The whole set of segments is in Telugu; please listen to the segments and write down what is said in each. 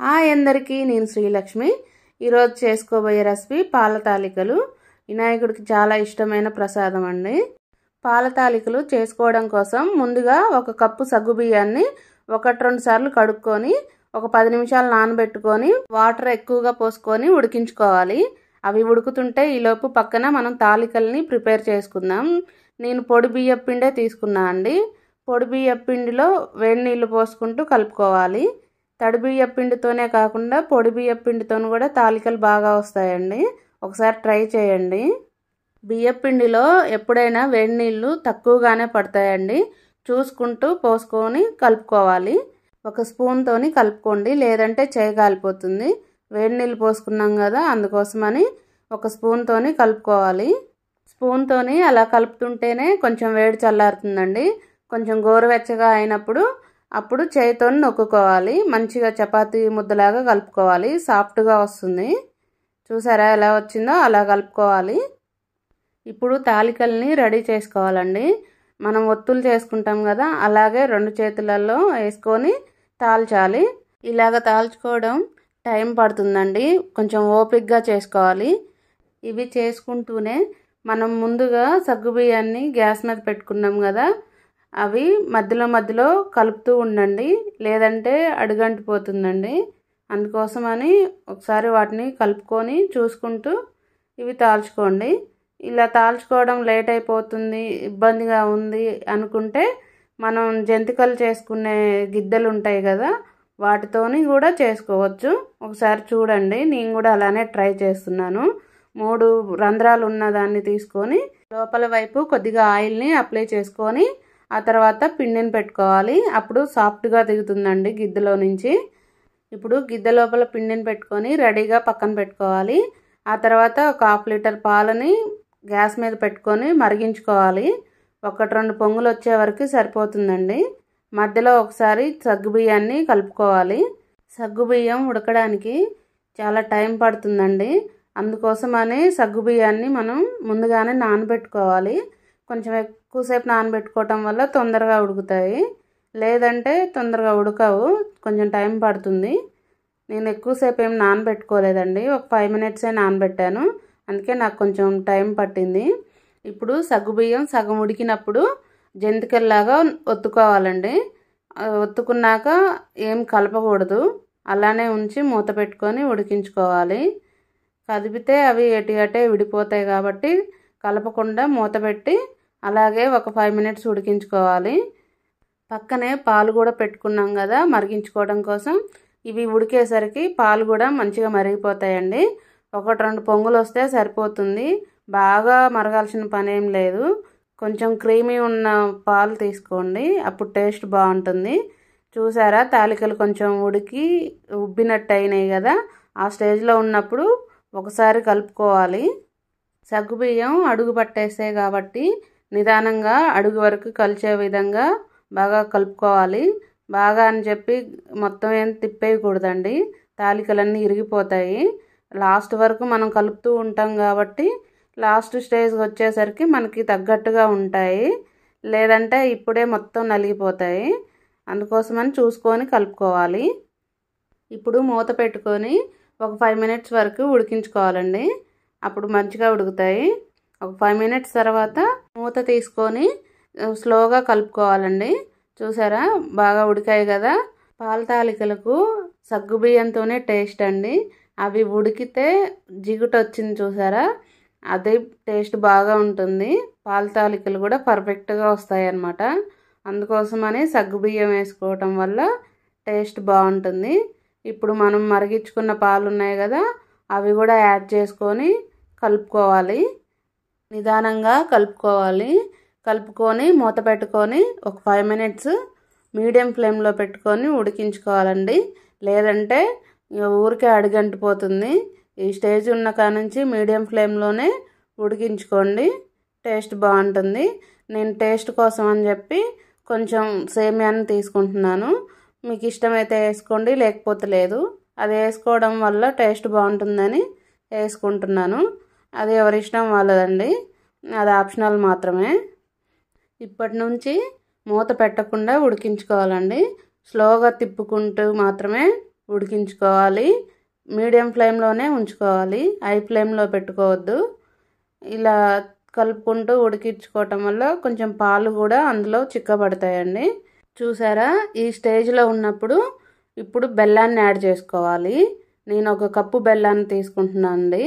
హాయ్ అందరికీ, నేను శ్రీలక్ష్మి. ఈరోజు చేసుకోబోయే రెసిపీ పాల తాలికలు. వినాయకుడికి చాలా ఇష్టమైన ప్రసాదం అండి. పాల తాలికలు చేసుకోవడం కోసం ముందుగా ఒక కప్పు సగ్గుబియ్యాన్ని 1-2 సార్లు కడుక్కొని ఒక 10 నిమిషాలు నానబెట్టుకొని వాటర్ ఎక్కువగా పోసుకొని ఉడికించుకోవాలి. అవి ఉడుకుతుంటే ఈలోపు పక్కన మనం తాలికల్ని ప్రిపేర్ చేసుకుందాం. నేను పొడి బియ్యం పిండే తీసుకున్నా అండి. పొడి బియ్యం పిండిలో వేడి నీళ్ళు పోసుకుంటూ కలుపుకోవాలి. తడి బియ్యం పిండితోనే కాకుండా పొడి బియ్యం పిండితోనూ కూడా తాలికలు బాగా వస్తాయండి. ఒకసారి ట్రై చేయండి. బియ్యం పిండిలో ఎప్పుడైనా వేడి నీళ్ళు తక్కువగానే పడతాయండి. చూసుకుంటూ పోసుకొని కలుపుకోవాలి. ఒక స్పూన్తోని కలుపుకోండి, లేదంటే చేయి కాలిపోతుంది. వేడి నీళ్ళు పోసుకున్నాం కదా, అందుకోసమని ఒక స్పూన్తోని కలుపుకోవాలి. స్పూన్తోని అలా కలుపుతుంటేనే కొంచెం వేడి చల్లారుతుందండి. కొంచెం గోరువెచ్చగా అయినప్పుడు అప్పుడు చేయితో నొక్కుకోవాలి. మంచిగా చపాతీ ముద్దలాగా కలుపుకోవాలి. సాఫ్ట్గా వస్తుంది. చూసారా ఎలా వచ్చిందో? అలా కలుపుకోవాలి. ఇప్పుడు తాలికల్ని రెడీ చేసుకోవాలండి. మనం ఒత్తులు చేసుకుంటాం కదా, అలాగే 2 చేతులలో వేసుకొని తాల్చాలి. ఇలాగ తాల్చుకోవడం టైం పడుతుందండి. కొంచెం ఓపికగా చేసుకోవాలి. ఇవి చేసుకుంటూనే మనం ముందుగా సగ్గుబియ్యాన్ని గ్యాస్ మీద పెట్టుకున్నాం కదా, అవి మధ్యలో కలుపుతూ ఉండండి, లేదంటే అడుగంటిపోతుందండి. అందుకోసమని ఒకసారి వాటిని కలుపుకొని చూసుకుంటూ ఇవి తాల్చుకోండి. ఇలా తాల్చుకోవడం లేట్ అయిపోతుంది, ఇబ్బందిగా ఉంది అనుకుంటే మనం జంతికలు చేసుకునే గిద్దెలు ఉంటాయి కదా, వాటితోని కూడా చేసుకోవచ్చు. ఒకసారి చూడండి, నేను కూడా అలానే ట్రై చేస్తున్నాను. 3 రంధ్రాలు ఉన్నదాన్ని తీసుకొని లోపల వైపు కొద్దిగా ఆయిల్ని అప్లై చేసుకొని ఆ తర్వాత పిండిని పెట్టుకోవాలి. అప్పుడు సాఫ్ట్గా దిగుతుందండి గిద్దెలో నుంచి. ఇప్పుడు గిద్దె లోపల పిండిని పెట్టుకొని రెడీగా పక్కన పెట్టుకోవాలి. ఆ తర్వాత ఒక 1/2 లీటర్ పాలని గ్యాస్ మీద పెట్టుకొని మరిగించుకోవాలి. 1-2 పొంగులు వచ్చే వరకు సరిపోతుందండి. మధ్యలో ఒకసారి సగ్గుబియ్యాన్ని కలుపుకోవాలి. సగ్గుబియ్యం ఉడకడానికి చాలా టైం పడుతుందండి. అందుకోసమని సగ్గుబియ్యాన్ని మనం ముందుగానే నానబెట్టుకోవాలి. కొంచెం ఎక్కువసేపు నానబెట్టుకోవటం వల్ల తొందరగా ఉడుకుతాయి, లేదంటే తొందరగా ఉడకవు, కొంచెం టైం పడుతుంది. నేను ఎక్కువసేపు ఏం నానబెట్టుకోలేదండి, ఒక 5 మినిట్సే నానబెట్టాను. అందుకే నాకు కొంచెం టైం పట్టింది. ఇప్పుడు సగ్గుబియ్యం సగం ఉడికినప్పుడు జంతికల్లాగా ఒత్తుకోవాలండి. ఒత్తుకున్నాక ఏం కలపకూడదు, అలానే ఉంచి మూత పెట్టుకొని ఉడికించుకోవాలి. కదిపితే అవి ఎటు విడిపోతాయి కాబట్టి కలపకుండా మూత పెట్టి అలాగే ఒక 5 మినిట్స్ ఉడికించుకోవాలి. పక్కనే పాలు కూడా పెట్టుకున్నాం కదా మరిగించుకోవడం కోసం. ఇవి ఉడికేసరికి పాలు కూడా మంచిగా మరిగిపోతాయండి. 1-2 పొంగులు వస్తే సరిపోతుంది. బాగా మరగాల్సిన పని ఏం లేదు. కొంచెం క్రీమీ ఉన్న పాలు తీసుకోండి, అప్పుడు టేస్ట్ బాగుంటుంది. చూసారా, తాలికలు కొంచెం ఉడికి ఉబ్బినట్టు అయినాయి కదా, ఆ స్టేజ్లో ఉన్నప్పుడు ఒకసారి కలుపుకోవాలి. సగ్గుబియ్యం అడుగు పట్టేస్తాయి కాబట్టి నిదానంగా అడుగు వరకు కలిసే విధంగా బాగా కలుపుకోవాలి. బాగా అని చెప్పి మొత్తం ఏం తిప్పేయకూడదండి, తాలికలన్నీ ఇరిగిపోతాయి. లాస్ట్ వరకు మనం కలుపుతూ ఉంటాం కాబట్టి లాస్ట్ స్టేజ్ వచ్చేసరికి మనకి తగ్గట్టుగా ఉంటాయి, లేదంటే ఇప్పుడే మొత్తం నలిగిపోతాయి. అందుకోసమని చూసుకొని కలుపుకోవాలి. ఇప్పుడు మూత పెట్టుకొని ఒక 5 మినిట్స్ వరకు ఉడికించుకోవాలండి. అప్పుడు మంచిగా ఉడుకుతాయి. ఒక 5 మినిట్స్ తర్వాత మూత తీసుకొని స్లోగా కలుపుకోవాలండి. చూసారా, బాగా ఉడికాయి కదా. పాల తాలికలకు సగ్గుబియ్యంతోనే టేస్ట్ అండి. అవి ఉడికితే జిగుట వచ్చింది చూసారా, అదే టేస్ట్ బాగా ఉంటుంది. పాల తాలికలు కూడా పర్ఫెక్ట్గా వస్తాయి అన్నమాట. అందుకోసమని సగ్గుబియ్యం వేసుకోవటం వల్ల టేస్ట్ బాగుంటుంది. ఇప్పుడు మనం మరిగించుకున్న పాలు ఉన్నాయి కదా, అవి కూడా యాడ్ చేసుకొని కలుపుకోవాలి. నిదానంగా కలుపుకోవాలి. కలుపుకొని మూత పెట్టుకొని ఒక 5 మినిట్స్ మీడియం ఫ్లేమ్లో పెట్టుకొని ఉడికించుకోవాలండి, లేదంటే ఊరికే అడుగంటిపోతుంది. ఈ స్టేజ్ ఉన్న కానుంచి మీడియం ఫ్లేమ్లోనే ఉడికించుకోండి, టేస్ట్ బాగుంటుంది. నేను టేస్ట్ కోసం అని చెప్పి కొంచెం సేమియాని తీసుకుంటున్నాను. మీకు ఇష్టమైతే వేసుకోండి, లేకపోతే లేదు. అది వేసుకోవడం వల్ల టేస్ట్ బాగుంటుందని వేసుకుంటున్నాను. అది ఎవరి ఇష్టం వాళ్ళదండి, అది ఆప్షనల్ మాత్రమే. ఇప్పటి నుంచి మూత పెట్టకుండా ఉడికించుకోవాలండి. స్లోగా తిప్పుకుంటూ మాత్రమే ఉడికించుకోవాలి. మీడియం ఫ్లేమ్లోనే ఉంచుకోవాలి, హై ఫ్లేమ్లో పెట్టుకోవద్దు. ఇలా కలుపుకుంటూ ఉడికించుకోవటం వల్ల కొంచెం పాలు కూడా అందులో చిక్కబడతాయండి. చూసారా, ఈ స్టేజ్లో ఉన్నప్పుడు ఇప్పుడు బెల్లాన్ని యాడ్ చేసుకోవాలి. నేను 1 కప్పు బెల్లాన్ని తీసుకుంటున్నాను అండి.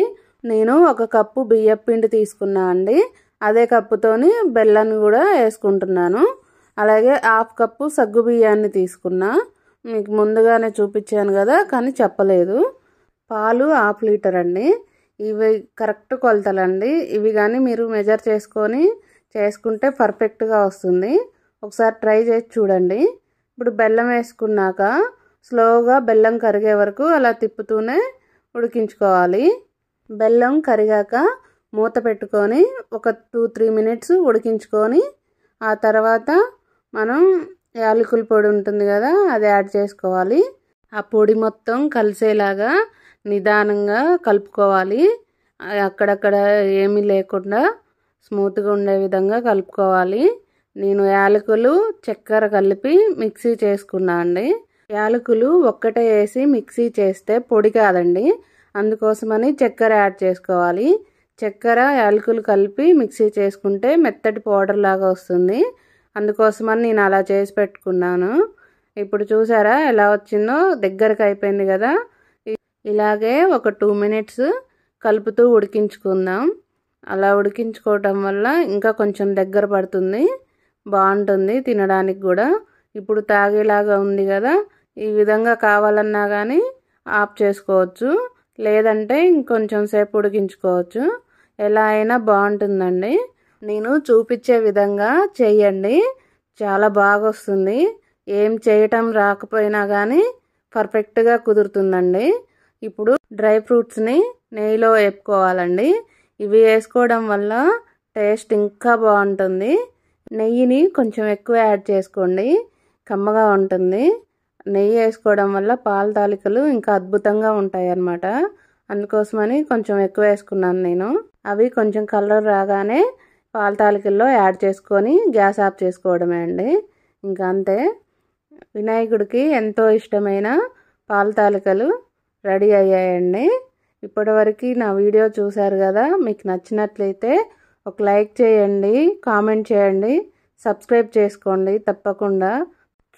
నేను 1 కప్పు బియ్యపు పిండి తీసుకున్నా అండి. అదే కప్పుతోని బెల్లాన్ని కూడా వేసుకుంటున్నాను. అలాగే 1/2 కప్పు సగ్గు బియ్యాన్ని తీసుకున్నా. మీకు ముందుగానే చూపించాను కదా, కానీ చెప్పలేదు. పాలు 1/2 లీటర్ అండి. ఇవి కరెక్ట్ కొలతలండి. ఇవి కానీ మీరు మెజర్ చేసుకొని చేసుకుంటే పర్ఫెక్ట్గా వస్తుంది. ఒకసారి ట్రై చేసి చూడండి. ఇప్పుడు బెల్లం వేసుకున్నాక స్లోగా బెల్లం కరిగే వరకు అలా తిప్పుతూనే ఉడికించుకోవాలి. బెల్లం కరిగాక మూత పెట్టుకొని ఒక 2-3 మినిట్స్ ఉడికించుకొని ఆ తర్వాత మనం యాలకుల పొడి ఉంటుంది కదా, అది యాడ్ చేసుకోవాలి. ఆ పొడి మొత్తం కలిసేలాగా నిదానంగా కలుపుకోవాలి. అక్కడక్కడ ఏమీ లేకుండా స్మూత్గా ఉండే విధంగా కలుపుకోవాలి. నేను యాలకులు చక్కెర కలిపి మిక్సీ చేసుకున్నా అండి. యాలకులు ఒక్కటే వేసి మిక్సీ చేస్తే పొడి కాదండి, అందుకోసమని చక్కెర యాడ్ చేసుకోవాలి. చక్కెర యాలకులు కలిపి మిక్సీ చేసుకుంటే మెత్తటి పౌడర్ లాగా వస్తుంది. అందుకోసమని నేను అలా చేసి పెట్టుకున్నాను. ఇప్పుడు చూసారా ఎలా వచ్చిందో, దగ్గరకు అయిపోయింది కదా. ఇలాగే ఒక 2 మినిట్స్ కలుపుతూ ఉడికించుకుందాం. అలా ఉడికించుకోవటం వల్ల ఇంకా కొంచెం దగ్గర పడుతుంది, బాగుంటుంది తినడానికి కూడా. ఇప్పుడు తాగేలాగా ఉంది కదా, ఈ విధంగా కావాలన్నా కానీ ఆఫ్ చేసుకోవచ్చు, లేదంటే ఇంకొంచెం సేపు ఉడికించుకోవచ్చు. ఎలా అయినా బాగుంటుందండి. నేను చూపించే విధంగా చేయండి, చాలా బాగా వస్తుంది. ఏం చేయటం రాకపోయినా కానీ పర్ఫెక్ట్గా కుదురుతుందండి. ఇప్పుడు డ్రై ఫ్రూట్స్ని నెయ్యిలో వేపుకోవాలండి. ఇవి వేసుకోవడం వల్ల టేస్ట్ ఇంకా బాగుంటుంది. నెయ్యిని కొంచెం ఎక్కువ యాడ్ చేసుకోండి, కమ్మగా ఉంటుంది. నెయ్యి వేసుకోవడం వల్ల పాల తాలికలు ఇంకా అద్భుతంగా ఉంటాయి అన్నమాట. అందుకోసమని కొంచెం ఎక్కువ వేసుకున్నాను నేను. అవి కొంచెం కలర్ రాగానే పాల తాలికల్లో యాడ్ చేసుకొని గ్యాస్ ఆఫ్ చేసుకోవడమే అండి. ఇంకా అంతే. వినాయకుడికి ఎంతో ఇష్టమైన పాల తాలికలు రెడీ అయ్యాయండి. ఇప్పటివరకు నా వీడియో చూశారు కదా, మీకు నచ్చినట్లయితే ఒక లైక్ చేయండి, కామెంట్ చేయండి, సబ్స్క్రైబ్ చేసుకోండి తప్పకుండా.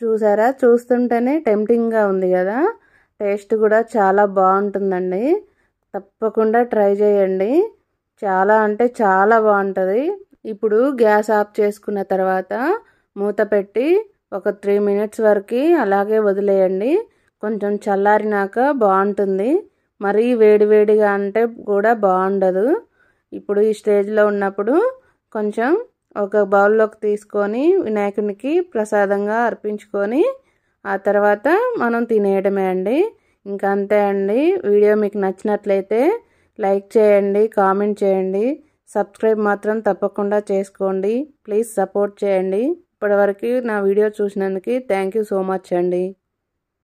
చూసారా, చూస్తుంటేనే టెంప్టింగ్గా ఉంది కదా. టేస్ట్ కూడా చాలా బాగుంటుందండి. తప్పకుండా ట్రై చేయండి. చాలా అంటే చాలా బాగుంటుంది. ఇప్పుడు గ్యాస్ ఆఫ్ చేసుకున్న తర్వాత మూత పెట్టి ఒక 3 మినిట్స్ వరకు అలాగే వదిలేయండి. కొంచెం చల్లారినాక బాగుంటుంది. మరీ వేడివేడిగా అంటే కూడా బాగుండదు. ఇప్పుడు ఈ స్టేజ్లో ఉన్నప్పుడు కొంచెం ఒక బౌల్లోకి తీసుకొని వినాయకునికి ప్రసాదంగా అర్పించుకొని ఆ తర్వాత మనం తినేయడమే అండి. ఇంకా అంతే అండి. వీడియో మీకు నచ్చినట్లయితే లైక్ చేయండి, కామెంట్ చేయండి, సబ్స్క్రైబ్ మాత్రం తప్పకుండా చేసుకోండి. ప్లీజ్ సపోర్ట్ చేయండి. ఇప్పటివరకు నా వీడియో చూసినందుకు థ్యాంక్ యూ సో మచ్ అండి.